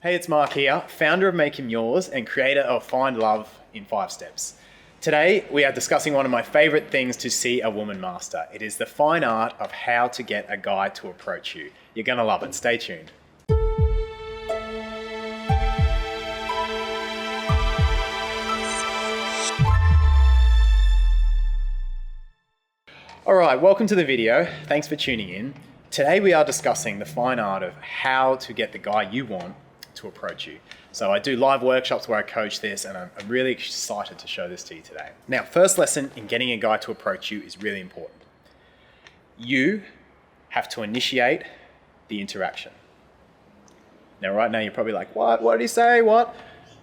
Hey, it's Mark here, founder of Make Him Yours and creator of Find Love in 5 Steps. Today, we are discussing one of my favorite things to see a woman master. It is the fine art of how to get a guy to approach you. You're gonna love it. Stay tuned. All right, welcome to the video. Thanks for tuning in. Today we are discussing the fine art of how to get the guy you want to approach you. So I do live workshops where I coach this, and I'm really excited to show this to you today. Now, first lesson in getting a guy to approach you is really important. You have to initiate the interaction. Now, right now you're probably like, what? What did he say? What?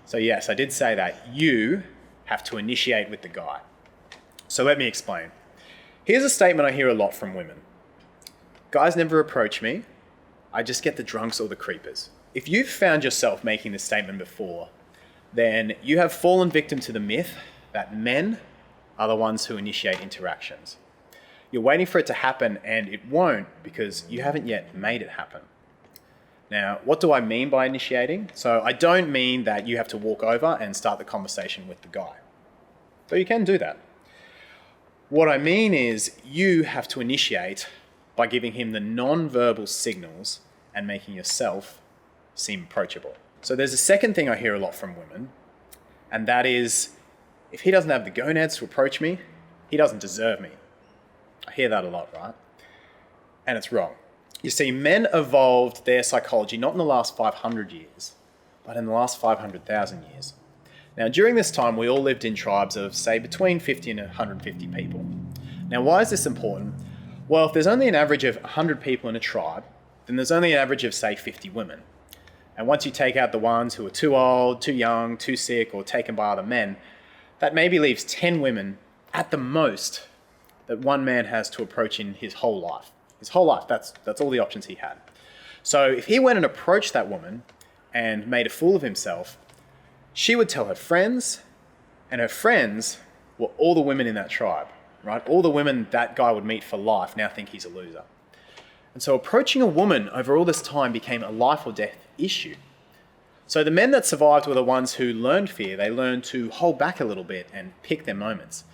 So yes, I did say that. You have to initiate with the guy. So let me explain. Here's a statement I hear a lot from women. Guys never approach me. I just get the drunks or the creepers. If you've found yourself making this statement before, then you have fallen victim to the myth that men are the ones who initiate interactions. You're waiting for it to happen, and it won't because you haven't yet made it happen. Now, what do I mean by initiating? So I don't mean that you have to walk over and start the conversation with the guy. So you can do that. What I mean is you have to initiate by giving him the non-verbal signals and making yourself seem approachable. So there's a second thing I hear a lot from women, and that is, if he doesn't have the gonads to approach me, he doesn't deserve me. I hear that a lot, right? And it's wrong. You see, men evolved their psychology not in the last 500 years, but in the last 500,000 years. Now, during this time, we all lived in tribes of, say, between 50 and 150 people. Now, why is this important? Well, if there's only an average of 100 people in a tribe, then there's only an average of, say, 50 women. And once you take out the ones who are too old, too young, too sick, or taken by other men, that maybe leaves 10 women at the most that one man has to approach in his whole life. His whole life, that's all the options he had. So if he went and approached that woman and made a fool of himself, she would tell her friends, and her friends were all the women in that tribe, right? All the women that guy would meet for life now think he's a loser. And so approaching a woman over all this time became a life or death issue. So the men that survived were the ones who learned fear. They learned to hold back a little bit and pick their moments.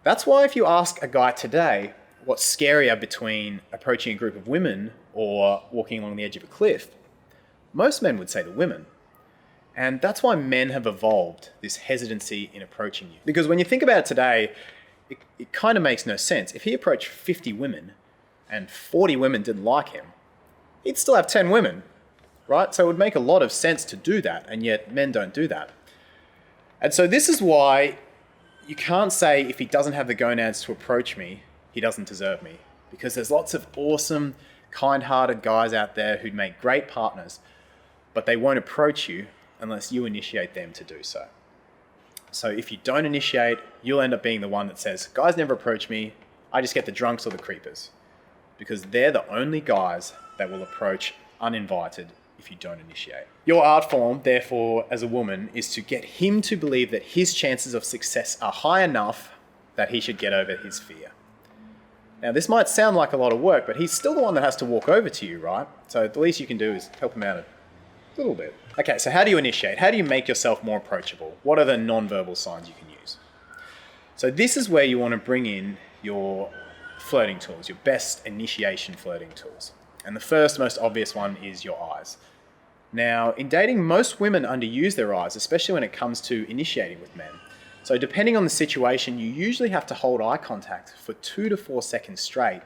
That's why if you ask a guy today what's scarier between approaching a group of women or walking along the edge of a cliff, most men would say the women. And that's why men have evolved this hesitancy in approaching you. Because when you think about it today, it kind of makes no sense. If he approached 50 women and 40 women didn't like him, he'd still have 10 women, right? So it would make a lot of sense to do that, and yet men don't do that. And so this is why you can't say if he doesn't have the gonads to approach me, he doesn't deserve me. Because there's lots of awesome, kind-hearted guys out there who'd make great partners, but they won't approach you unless you initiate them to do so. So if you don't initiate, you'll end up being the one that says, guys never approach me, I just get the drunks or the creepers. Because they're the only guys that will approach uninvited if you don't initiate. Your art form, therefore, as a woman, is to get him to believe that his chances of success are high enough that he should get over his fear. Now, this might sound like a lot of work, but he's still the one that has to walk over to you, right? So the least you can do is help him out a little bit. Okay, so how do you initiate? How do you make yourself more approachable? What are the non-verbal signs you can use? So this is where you want to bring in your flirting tools, your best initiation flirting tools. And the first, most obvious one is your eyes. Now, in dating, most women underuse their eyes, especially when it comes to initiating with men. So depending on the situation, you usually have to hold eye contact for 2 to 4 seconds straight,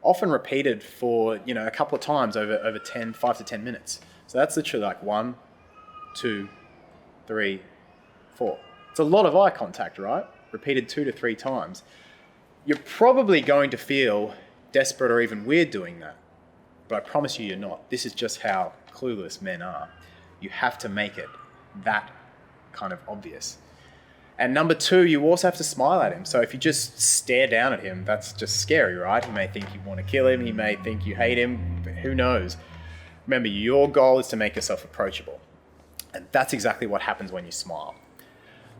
often repeated for, a couple of times over 5 to 10 minutes. So that's literally like 1, 2, 3, 4. It's a lot of eye contact, right? Repeated 2 to 3 times. You're probably going to feel desperate or even weird doing that. But I promise you're not. This is just how clueless men are. You have to make it that kind of obvious. And number 2, you also have to smile at him. So if you just stare down at him, that's just scary, right? He may think you want to kill him. He may think you hate him. But who knows? Remember, your goal is to make yourself approachable. And that's exactly what happens when you smile.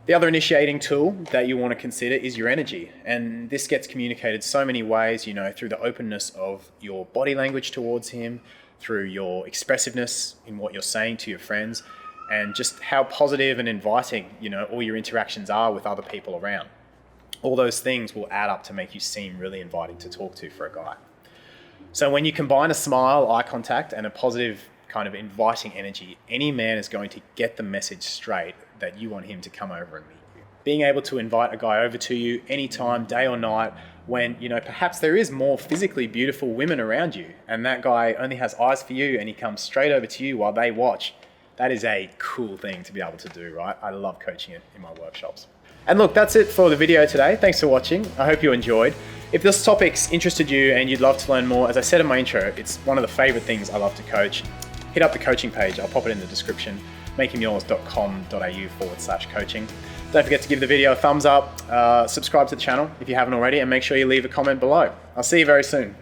The other initiating tool that you want to consider is your energy. And this gets communicated so many ways, through the openness of your body language towards him, through your expressiveness in what you're saying to your friends, and just how positive and inviting, all your interactions are with other people around. All those things will add up to make you seem really inviting to talk to for a guy. So when you combine a smile, eye contact, and a positive kind of inviting energy, any man is going to get the message straight that you want him to come over and meet you. Being able to invite a guy over to you anytime, day or night, when perhaps there is more physically beautiful women around you, and that guy only has eyes for you and he comes straight over to you while they watch. That is a cool thing to be able to do, right? I love coaching it in my workshops. And look, that's it for the video today. Thanks for watching. I hope you enjoyed. If this topic's interested you and you'd love to learn more, as I said in my intro, it's one of the favorite things I love to coach. Hit up the coaching page. I'll pop it in the description, makehimyours.com.au/coaching. Don't forget to give the video a thumbs up, subscribe to the channel if you haven't already, and make sure you leave a comment below. I'll see you very soon.